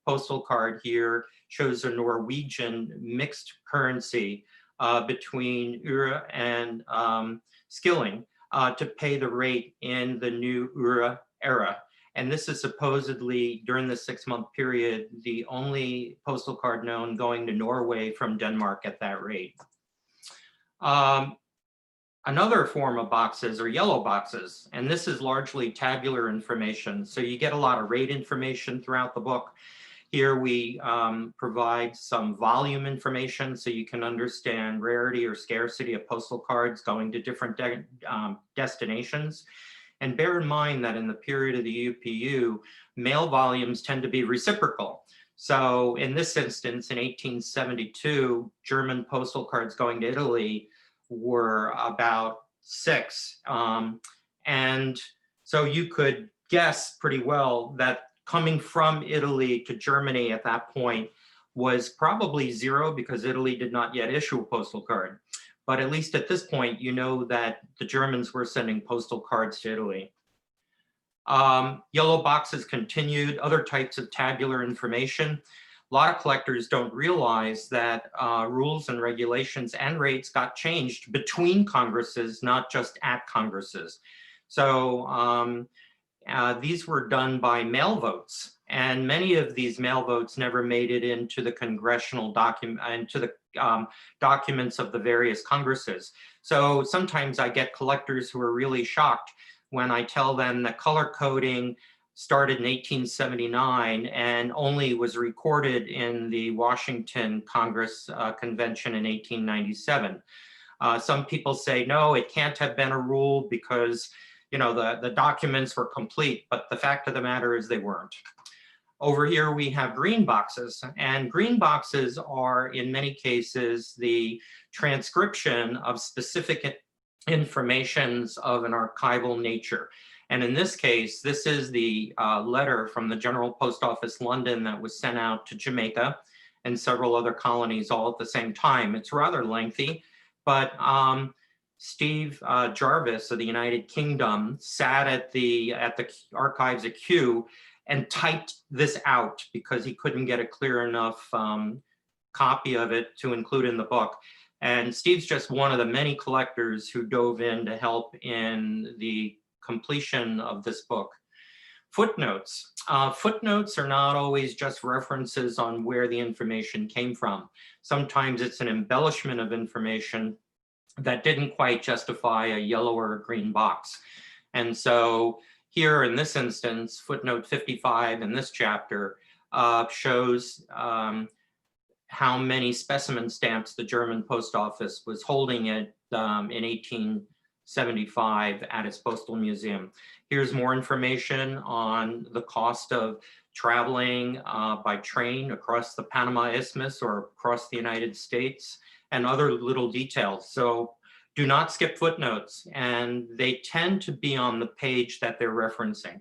postal card here shows a Norwegian mixed currency between øre and skilling to pay the rate in the new øre era. And this is supposedly, during the 6-month period, the only postal card known going to Norway from Denmark at that rate. Another form of boxes are yellow boxes, and this is largely tabular information. So you get a lot of rate information throughout the book. Here we provide some volume information so you can understand rarity or scarcity of postal cards going to different destinations. And bear in mind that in the period of the UPU, mail volumes tend to be reciprocal. So in this instance, in 1872, German postal cards going to Italy were about 6. And so you could guess pretty well that coming from Italy to Germany at that point was probably 0 because Italy did not yet issue a postal card. But at least at this point, you know that the Germans were sending postal cards to Italy. Yellow boxes continued, other types of tabular information. A lot of collectors don't realize that rules and regulations and rates got changed between Congresses, not just at Congresses. So these were done by mail votes, and many of these mail votes never made it into the congressional document, into the documents of the various congresses. So sometimes I get collectors who are really shocked when I tell them that color coding started in 1879 and only was recorded in the Washington Congress Convention in 1897. Some people say, no, it can't have been a rule because, you know, the documents were complete, but the fact of the matter is they weren't. Over here we have green boxes, and green boxes are in many cases the transcription of specific informations of an archival nature. And in this case, this is the letter from the General Post Office London that was sent out to Jamaica and several other colonies all at the same time. It's rather lengthy, but Steve Jarvis of the United Kingdom sat at the archives at Kew and typed this out because he couldn't get a clear enough copy of it to include in the book. And Steve's just one of the many collectors who dove in to help in the completion of this book. Footnotes. Footnotes are not always just references on where the information came from. Sometimes it's an embellishment of information that didn't quite justify a yellow or a green box. And so here in this instance, footnote 55 in this chapter shows how many specimen stamps the German post office was holding it in 1875 at its postal museum. Here's more information on the cost of traveling by train across the Panama Isthmus or across the United States and other little details. So do not skip footnotes, and they tend to be on the page that they're referencing.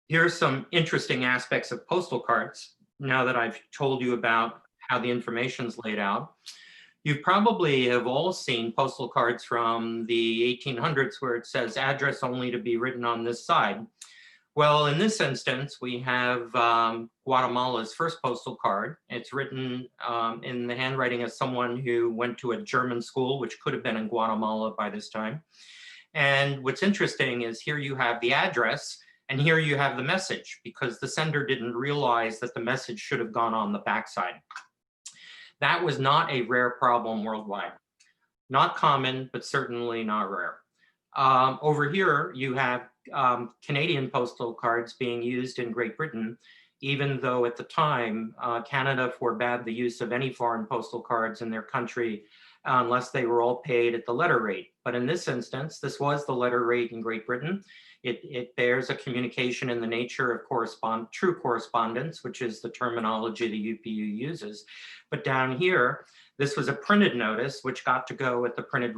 Here's some interesting aspects of postal cards now that I've told you about how the information's laid out. You probably have all seen postal cards from the 1800s where it says address only to be written on this side. Well, in this instance, we have Guatemala's first postal card. It's written in the handwriting of someone who went to a German school, which could have been in Guatemala by this time. And what's interesting is here you have the address and here you have the message, because the sender didn't realize that the message should have gone on the backside. That was not a rare problem worldwide. Not common, but certainly not rare. Over here, you have Canadian postal cards being used in Great Britain, even though at the time, Canada forbade the use of any foreign postal cards in their country unless they were all paid at the letter rate. But in this instance, this was the letter rate in Great Britain. It bears a communication in the nature of true correspondence, which is the terminology the UPU uses. But down here, this was a printed notice, which got to go at the printed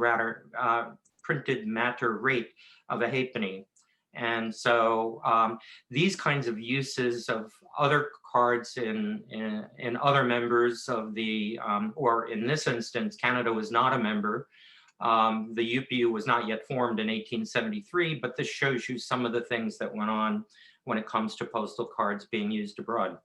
matter rate of a halfpenny. And so these kinds of uses of other cards in other members of the, or in this instance, Canada was not a member. The UPU was not yet formed in 1873, but this shows you some of the things that went on when it comes to postal cards being used abroad.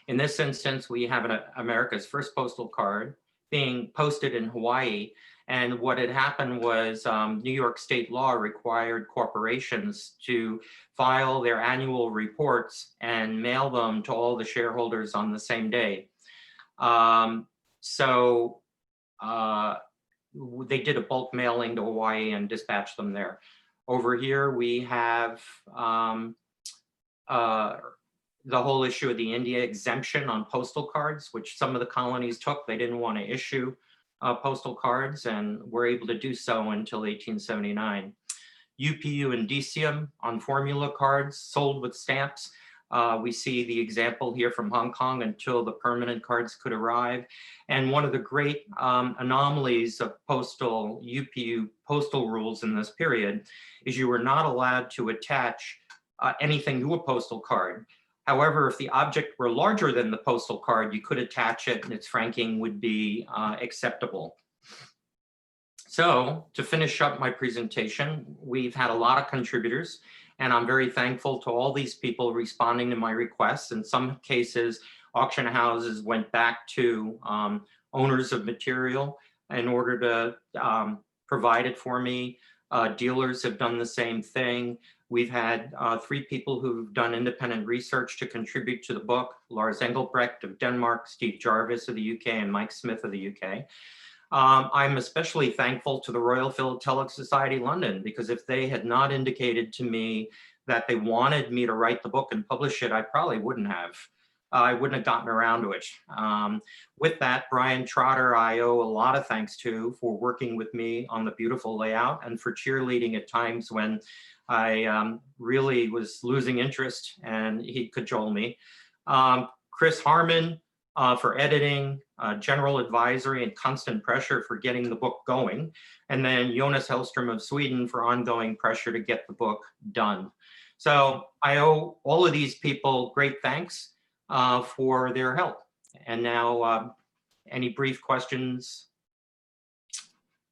In this instance, we have America's first postal card being posted in Hawaii. And what had happened was New York state law required corporations to file their annual reports and mail them to all the shareholders on the same day. They did a bulk mailing to Hawaii and dispatched them there. Over here, we have the whole issue of the India exemption on postal cards, which some of the colonies took. They didn't want to issue postal cards and were able to do so until 1879. UPU indicium on formula cards sold with stamps. We see the example here from Hong Kong until the permanent cards could arrive. And one of the great anomalies of UPU postal rules in this period is you were not allowed to attach anything to a postal card. However, if the object were larger than the postal card, you could attach it and its franking would be acceptable. So to finish up my presentation, we've had a lot of contributors, and I'm very thankful to all these people responding to my requests. In some cases, auction houses went back to owners of material in order to provide it for me. Dealers have done the same thing. We've had 3 people who've done independent research to contribute to the book: Lars Engelbrecht of Denmark, Steve Jarvis of the UK, and Mike Smith of the UK. I'm especially thankful to the Royal Philatelic Society London, because if they had not indicated to me that they wanted me to write the book and publish it, I probably wouldn't have. I wouldn't have gotten around to it. With that, Brian Trotter, I owe a lot of thanks to for working with me on the beautiful layout and for cheerleading at times when I really was losing interest, and he'd cajole me. Chris Harman for editing, general advisory, and constant pressure for getting the book going. And then Jonas Hellström of Sweden for ongoing pressure to get the book done. So I owe all of these people great thanks for their help. And now, any brief questions?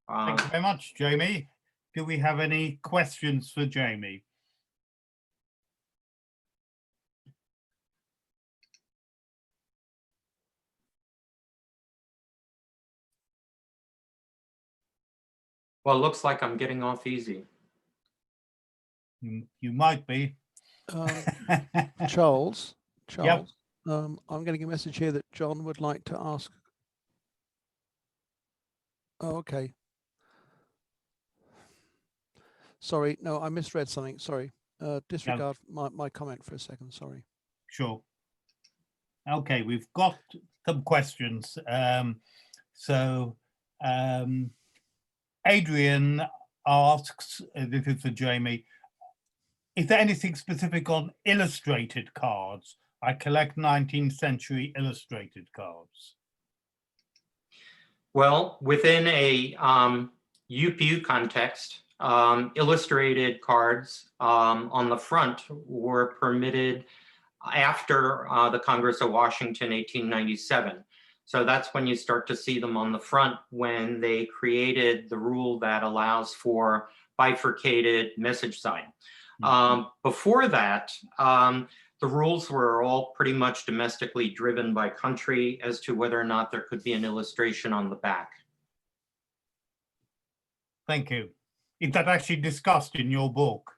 Thank you very much, Jamie. Do we have any questions for Jamie? Well, it looks like I'm getting off easy. You might be. Charles, Yep. I'm getting a message here that John would like to ask. Oh, okay. Sorry, no, I misread something. Sorry. Disregard my comment for a second. Sorry. Sure. Okay, we've got some questions. Adrian asks, this is for Jamie, is there anything specific on illustrated cards? I collect 19th century illustrated cards. Well, within a UPU context, illustrated cards on the front were permitted after the Congress of Washington, 1897. So that's when you start to see them on the front, when they created the rule that allows for bifurcated message sign. Before that, the rules were all pretty much domestically driven by country as to whether or not there could be an illustration on the back. Thank you. Is that actually discussed in your book?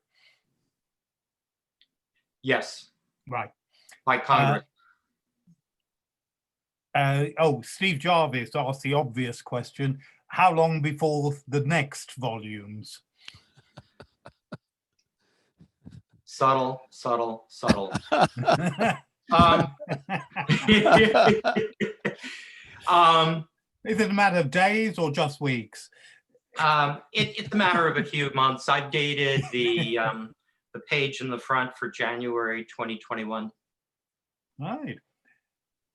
Yes. Right. By Congress. Steve Jarvis asked the obvious question, how long before the next volumes? Subtle, subtle, subtle. Is it a matter of days or just weeks? It's a matter of a few months. I've dated the page in the front for January 2021. Right.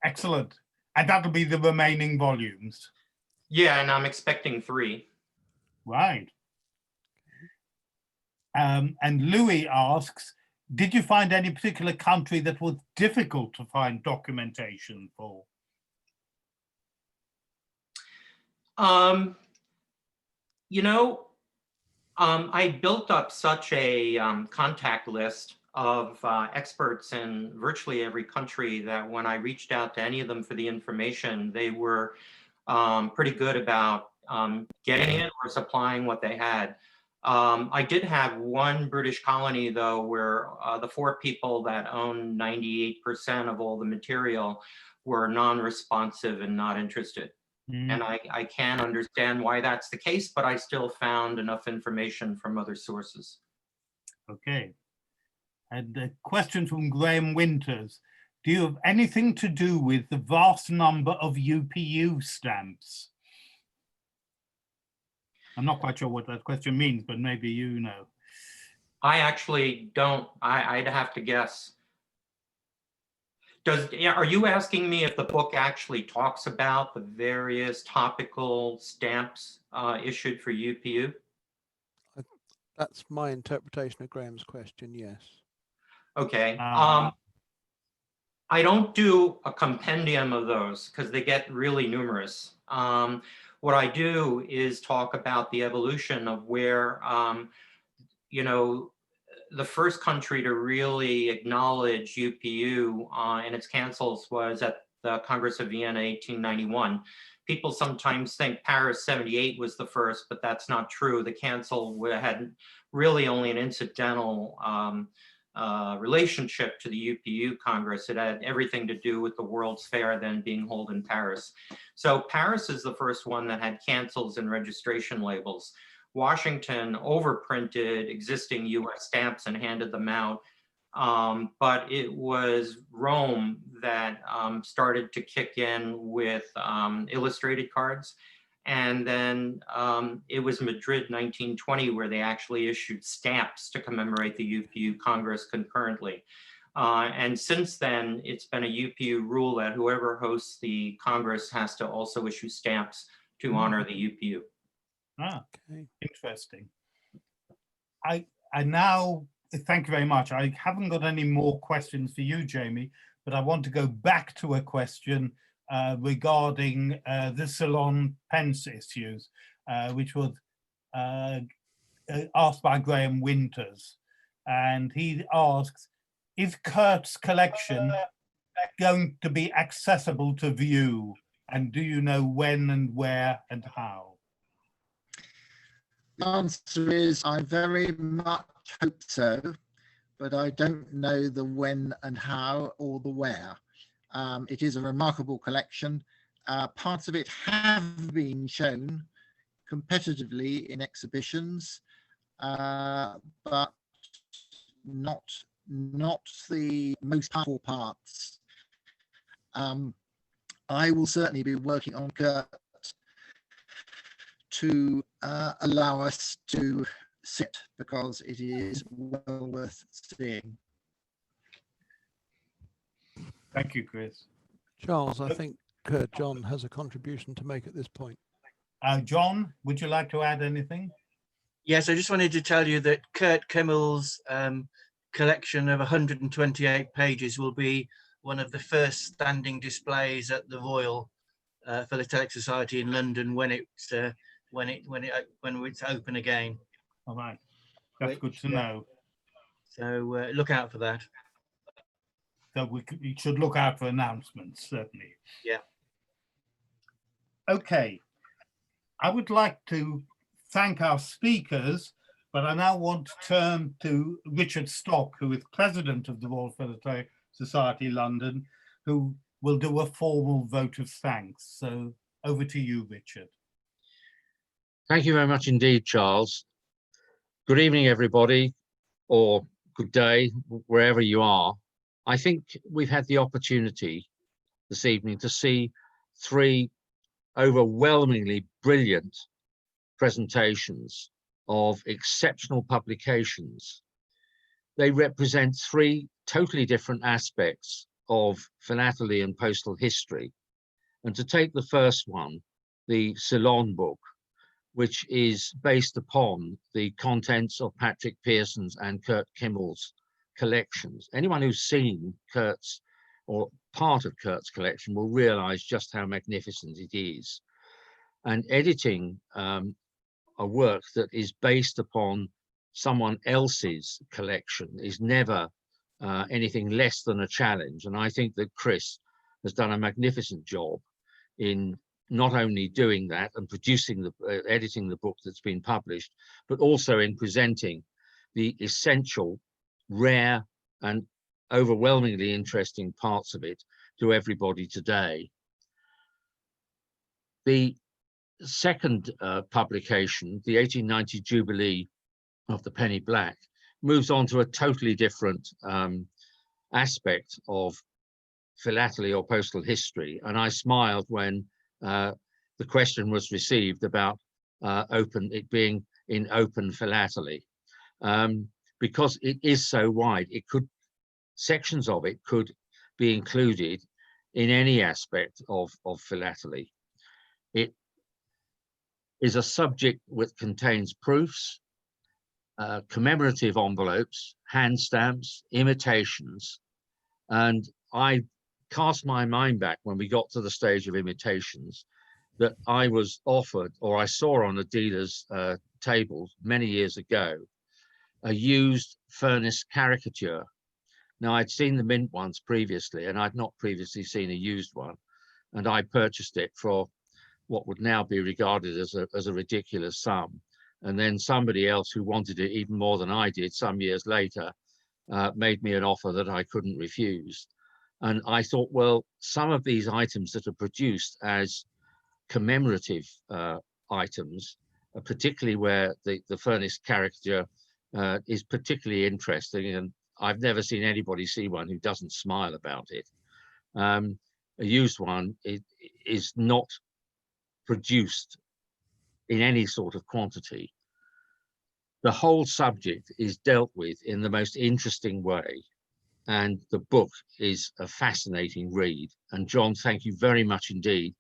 Excellent. And that'll be the remaining volumes. Yeah, and I'm expecting 3. Right. And Louis asks, did you find any particular country that was difficult to find documentation for? You know, I built up such a contact list of experts in virtually every country that when I reached out to any of them for the information, they were pretty good about getting it or supplying what they had. I did have one British colony, though, where the 4 people that own 98% of all the material were non-responsive and not interested. And I can understand why that's the case, but I still found enough information from other sources. Okay. And a question from Graham Winters. Do you have anything to do with the vast number of UPU stamps? I'm not quite sure what that question means, but maybe you know. I actually don't. I'd have to guess. Are you asking me if the book actually talks about the various topical stamps issued for UPU? That's my interpretation of Graham's question, yes. Okay. I don't do a compendium of those because they get really numerous. What I do is talk about the evolution of where, you know, the first country to really acknowledge UPU and its cancels was at the Congress of Vienna 1891. People sometimes think Paris 78 was the first, but that's not true. The Council had really only an incidental relationship to the UPU Congress. It had everything to do with the World's Fair then being held in Paris. So Paris is the first one that had cancels and registration labels. Washington overprinted existing US stamps and handed them out. But it was Rome that started to kick in with illustrated cards. And then it was Madrid 1920 where they actually issued stamps to commemorate the UPU Congress concurrently. And since then, it's been a UPU rule that whoever hosts the Congress has to also issue stamps to honor the UPU. Ah, Okay. interesting. I now, thank you very much. I haven't got any more questions for you, Jamie, but I want to go back to a question regarding the Ceylon Pence issues, which was asked by Graham Winters. And he asks, is Kurt's collection going to be accessible to view? And do you know when and where and how? The answer is I very much hope so, but I don't know the when and how or the where. It is a remarkable collection. Parts of it have been shown competitively in exhibitions, but not the most powerful parts. I will certainly be working on Kurt to allow us to sit, because it is well worth seeing. Thank you, Chris. Charles, I think John has a contribution to make at this point. John, would you like to add anything? Yes, I just wanted to tell you that Kurt Kimmel's collection of 128 pages will be one of the first standing displays at the Royal Philatelic Society in London when it's open again. All right, that's good to know. So look out for that. So we should look out for announcements, certainly. Yeah. Okay, I would like to thank our speakers, but I now want to turn to Richard Stock, who is president of the Royal Philatelic Society London, who will do a formal vote of thanks. So over to you, Richard. Thank you very much indeed, Charles. Good evening, everybody, or good day, wherever you are. I think we've had the opportunity this evening to see three overwhelmingly brilliant presentations of exceptional publications. They represent three totally different aspects of philately and postal history. And to take the first one, the Ceylon book, which is based upon the contents of Patrick Pearson's and Kurt Kimmel's collections. Anyone who's seen Kurt's or part of Kurt's collection will realize just how magnificent it is. And editing a work that is based upon someone else's collection is never anything less than a challenge. And I think that Chris has done a magnificent job in not only doing that and producing the editing the book that's been published, but also in presenting the essential, rare and overwhelmingly interesting parts of it to everybody today. The second publication, the 1890 Jubilee of the Penny Black, moves on to a totally different aspect of philately or postal history. And I smiled when the question was received about it being in open philately, because it is so wide. Sections of it could be included in any aspect of philately. It is a subject that contains proofs, commemorative envelopes, hand stamps, imitations, and I cast my mind back when we got to the stage of imitations that I was offered, or I saw on a dealer's table many years ago, a used furnace caricature Now, I'd seen the mint ones previously, and I'd not previously seen a used one, and I purchased it for what would now be regarded as a ridiculous sum. And then somebody else who wanted it even more than I did some years later made me an offer that I couldn't refuse. And I thought, well, some of these items that are produced as commemorative items, particularly where the furnace caricature is particularly interesting, and I've never seen anybody see one who doesn't smile about it. A used one is not produced in any sort of quantity. The whole subject is dealt with in the most interesting way, and the book is a fascinating read. And John, thank you very much indeed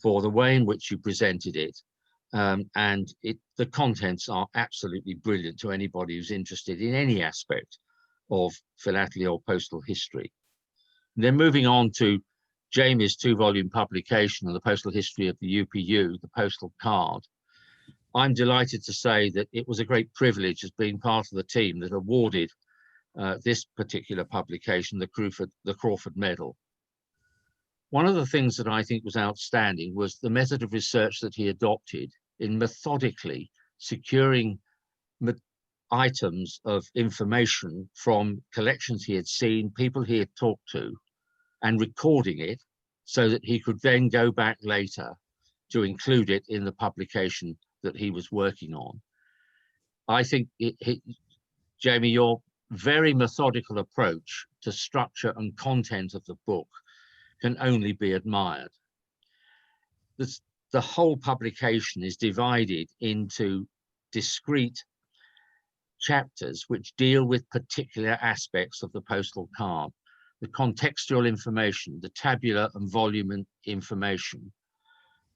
for the way in which you presented it. The contents are absolutely brilliant to anybody who's interested in any aspect of philately or postal history. And then moving on to Jamie's 2-volume publication of the postal history of the UPU, the postal card. I'm delighted to say that it was a great privilege as being part of the team that awarded this particular publication the Crawford Medal. One of the things that I think was outstanding was the method of research that he adopted in methodically securing items of information from collections he had seen, people he had talked to, and recording it so that he could then go back later to include it in the publication that he was working on. I think, Jamie, your very methodical approach to structure and content of the book can only be admired. The whole publication is divided into discrete chapters which deal with particular aspects of the postal card, the contextual information, the tabular and volume information,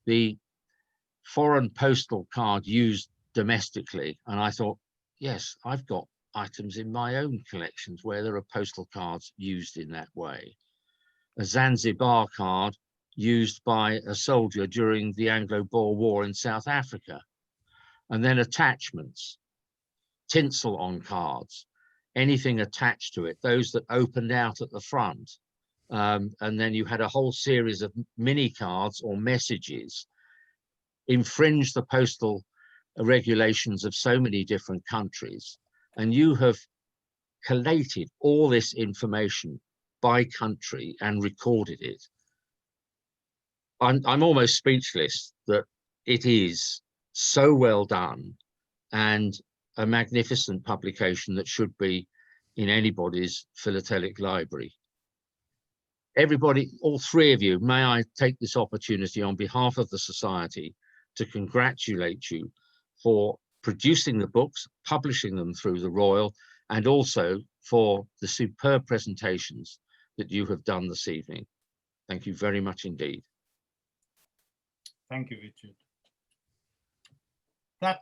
the foreign postal card used domestically. And I thought, yes, I've got items in my own collections where there are postal cards used in that way. A Zanzibar card used by a soldier during the Anglo-Boer War in South Africa. And then attachments, tinsel on cards, anything attached to it, those that opened out at the front. And then you had a whole series of mini cards or messages, infringe the postal regulations of so many different countries. And you have collated all this information by country and recorded it. I'm almost speechless that it is so well done and a magnificent publication that should be in anybody's philatelic library. Everybody, all three of you, may I take this opportunity on behalf of the Society to congratulate you for producing the books, publishing them through the Royal, and also for the superb presentations that you have done this evening. Thank you very much indeed. Thank you, Richard. That